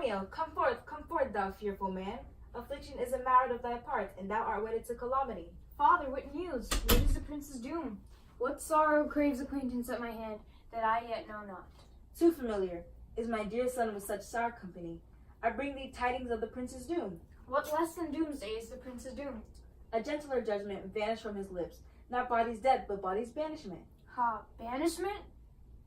Romeo, come forth, thou fearful man. Affliction is a matter of thy part, and thou art wedded to calamity. Father, what news? What is the prince's doom? What sorrow craves acquaintance at my hand, that I yet know not? Too familiar is my dear son with such sour company. I bring thee tidings of the prince's doom. What less than doomsday is the prince's doom? A gentler judgment vanished from his lips, not body's death, but body's banishment. Ha, banishment?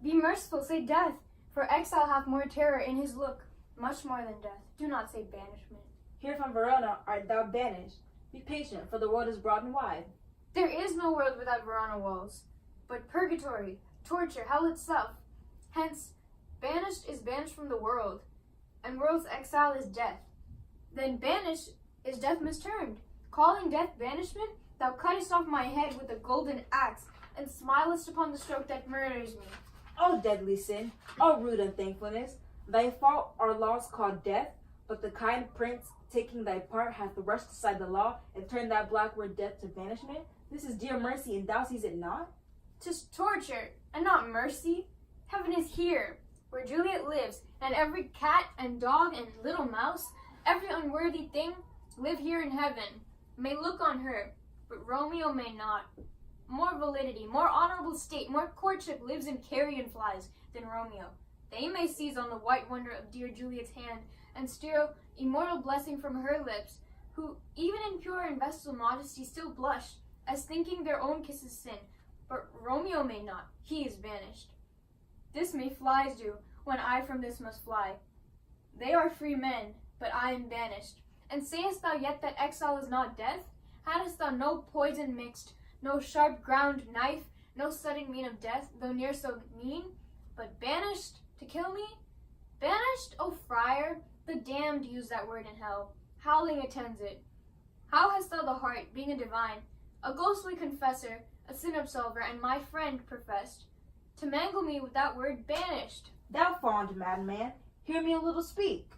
Be merciful, say death, for exile hath more terror in his look, much more than death. Do not say banishment. Here from Verona art thou banished. Be patient, for the world is broad and wide. There is no world without Verona walls, but purgatory, torture, hell itself. Hence, banished is banished from the world, and world's exile is death. Then banished is death misturned. Calling death banishment, thou cuttest off my head with a golden axe, and smilest upon the stroke that murders me. O deadly sin, O rude unthankfulness, thy fault our laws called death, but the kind prince, taking thy part, hath rushed aside the law, and turned that black word death to banishment. This is dear mercy, and thou seest it not? 'Tis torture, and not mercy. Heaven is here, where Juliet lives, and every cat and dog and little mouse, every unworthy thing, live here in heaven, may look on her, but Romeo may not. More validity, more honorable state, more courtship lives in carrion flies than Romeo. They may seize on the white wonder of dear Juliet's hand, and steal immortal blessing from her lips, who, even in pure and vestal modesty, still blush, as thinking their own kisses sin. But Romeo may not, he is banished. This may flies do, when I from this must fly. They are free men, but I am banished. And sayest thou yet that exile is not death? Hadst thou no poison mixed, no sharp ground knife, no sudden mean of death, though near so mean, but banished to kill me? Banished, O friar, the damned use that word in hell. Howling attends it. How hast thou the heart, being a divine, a ghostly confessor, a sin absolver, and my friend professed, to mangle me with that word banished? Thou fond madman, hear me a little speak.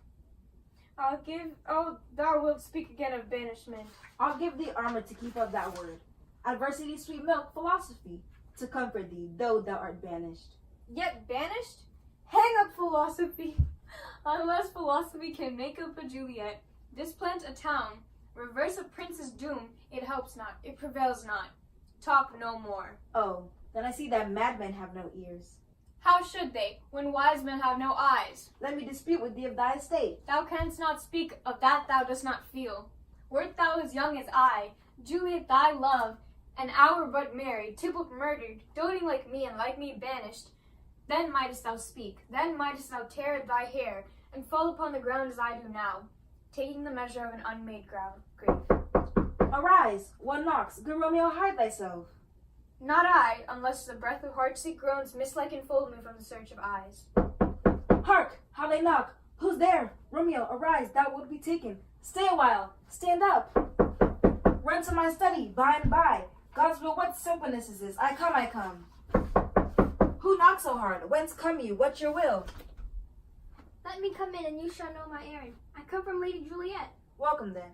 Thou wilt speak again of banishment. I'll give thee armor to keep up that word. Adversity, sweet milk, philosophy, to comfort thee, though thou art banished. Yet banished? Hang up philosophy! Unless philosophy can make up a Juliet, displant a town, reverse a prince's doom, it helps not, it prevails not. Talk no more. Oh, then I see that madmen have no ears. How should they, when wise men have no eyes? Let me dispute with thee of thy estate. Thou canst not speak of that thou dost not feel. Wert thou as young as I, Juliet thy love, an hour but married, Tybalt murdered, doting like me and like me banished, then mightest thou speak, then mightest thou tear thy hair, and fall upon the ground as I do now, taking the measure of an unmade grave. Arise, one knocks, good Romeo, hide thyself. Not I, unless the breath of heart-sick groans mislike enfold me from the search of eyes. Hark, how they knock. Who's there? Romeo, arise, thou wilt be taken. Stay a while, stand up. Run to my study, by and by. God's will, what simpleness is this? I come. Who knocks so hard? Whence come you? What's your will? Let me come in, and you shall know my errand. I come from Lady Juliet. Welcome then.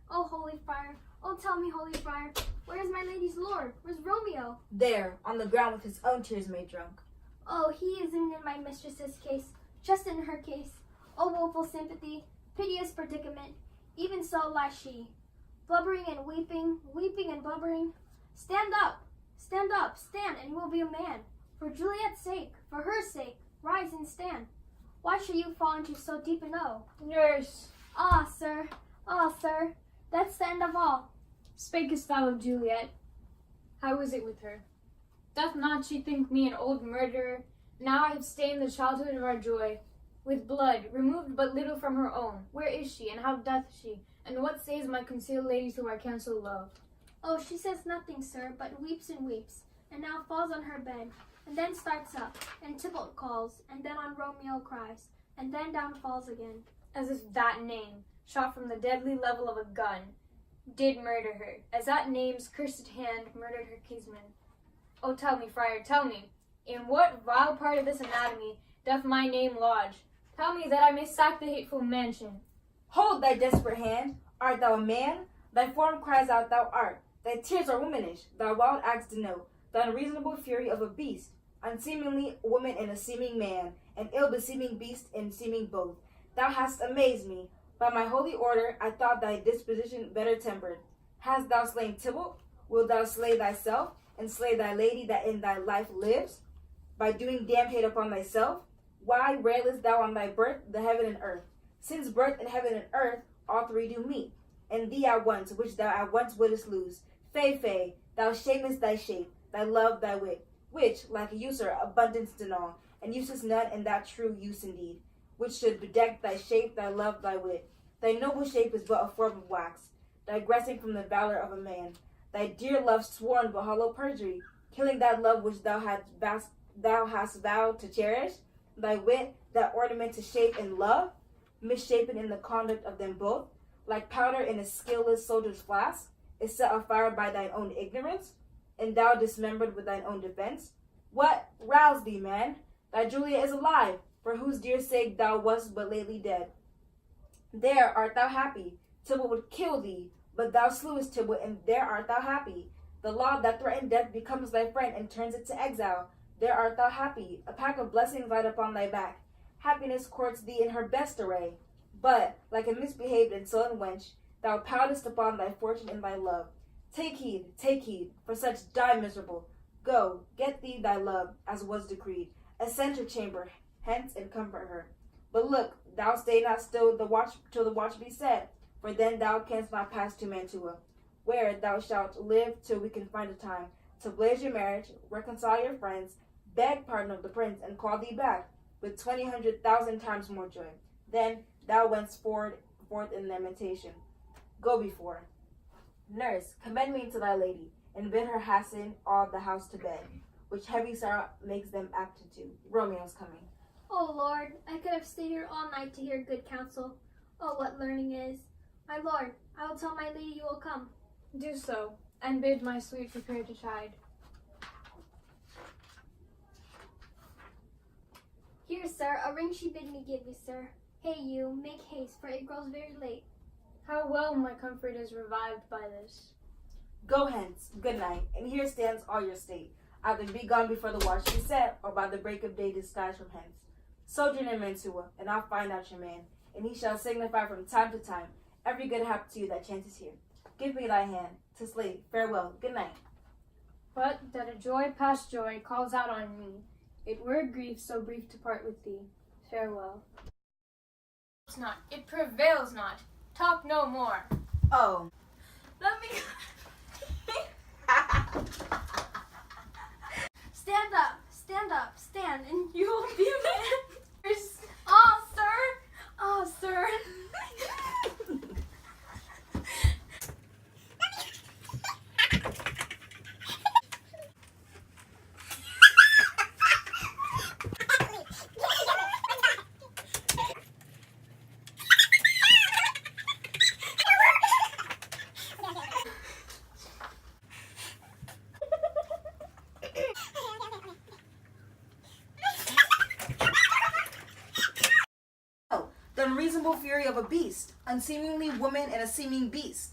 Oh, holy friar, oh, tell me, holy friar, where is my lady's lord? Where's Romeo? There, on the ground with his own tears made drunk. Oh, he isn't in my mistress's case, just in her case. Oh, woeful sympathy, piteous predicament, even so lies she, blubbering and weeping, weeping and blubbering. Stand up, stand, and you will be a man. For Juliet's sake, for her sake, rise and stand. Why should you fall into so deep an O? Nurse, Ah, sir, that's the end of all. spakest thou of Juliet? How is it with her? Doth not she think me an old murderer? Now I have stained the childhood of our joy with blood, removed but little from her own. Where is she, and how doth she? And what says my concealed lady to our counsel love? Oh, she says nothing, sir, but weeps and weeps, and now falls on her bed, and then starts up, and Tybalt calls, and then on Romeo cries, and then down falls again. As if that name, shot from the deadly level of a gun, did murder her, as that name's cursed hand murdered her kinsman. Oh, tell me, friar, tell me, in what vile part of this anatomy doth my name lodge? Tell me that I may sack the hateful mansion. Hold thy desperate hand. Art thou a man? Thy form cries out thou art. Thy tears are womanish. Thy wild acts denote the unreasonable fury of a beast. Unseemingly woman in a seeming man, an ill-beseeming beast in seeming both. Thou hast amazed me. By my holy order, I thought thy disposition better tempered. Hast thou slain Tybalt? Wilt thou slay thyself, and slay thy lady that in thy life lives? By doing damned hate upon thyself? Why railest thou on thy birth, the heaven and earth? Since birth and heaven and earth, all three do meet. And thee at once, which thou at once wouldest lose. Fay, thou shamest thy shape, thy love, thy wit, which, like a usurer, abundance denall, and usest none in that true use indeed, which should bedeck thy shape, thy love, thy wit. Thy noble shape is but a form of wax, digressing from the valor of a man. Thy dear love sworn but hollow perjury, killing that love which thou hast vowed to cherish. Thy wit, that ornament to shape and love, misshapen in the conduct of them both, like powder in a skilless soldier's flask, is set afire by thine own ignorance, and thou dismembered with thine own defense. What? Rouse thee, man! Thy Julia is alive, for whose dear sake thou wast but lately dead. There art thou happy. Tybalt would kill thee, but thou slewest Tybalt, and there art thou happy. The law that threatened death becomes thy friend and turns it to exile. There art thou happy. A pack of blessings light upon thy back. Happiness courts thee in her best array. But, like a misbehaved and sullen wench, thou poutest upon thy fortune and thy love. Take heed, for such die miserable. Go, get thee thy love, as was decreed. Ascend her chamber, hence, and comfort her. But look, thou stay not still till the watch be set, for then thou canst not pass to Mantua, where thou shalt live till we can find a time to blaze your marriage, reconcile your friends, beg pardon of the prince, and call thee back, with 20,000 times more joy. Then thou wentst forth in lamentation. Go before. Nurse, commend me to thy lady, and bid her hasten all the house to bed, which heavy sorrow makes them apt to do. Romeo's coming. Oh Lord, I could have stayed here all night to hear good counsel. Oh, what learning is. My lord, I will tell my lady you will come. Do so, and bid my suite prepare to chide. Here, sir, a ring she bid me give you, sir. Hey, you, make haste, for it grows very late. How well my comfort is revived by this. Go hence, good night, and here stands all your state. Either be gone before the watch be set, or by the break of day disguised from hence. Sojourn in Mantua, and I'll find out your man, and he shall signify from time to time every good hap to you that chances here. Give me thy hand. 'Tis late. Farewell. Good night. But that a joy past joy calls out on me, it were a grief so brief to part with thee. Farewell. It's not, it prevails not. Talk no more. Oh. Let me Stand up, stand, and You will be man. oh, sir. The unreasonable fury of a beast, unseemingly woman and a seeming beast.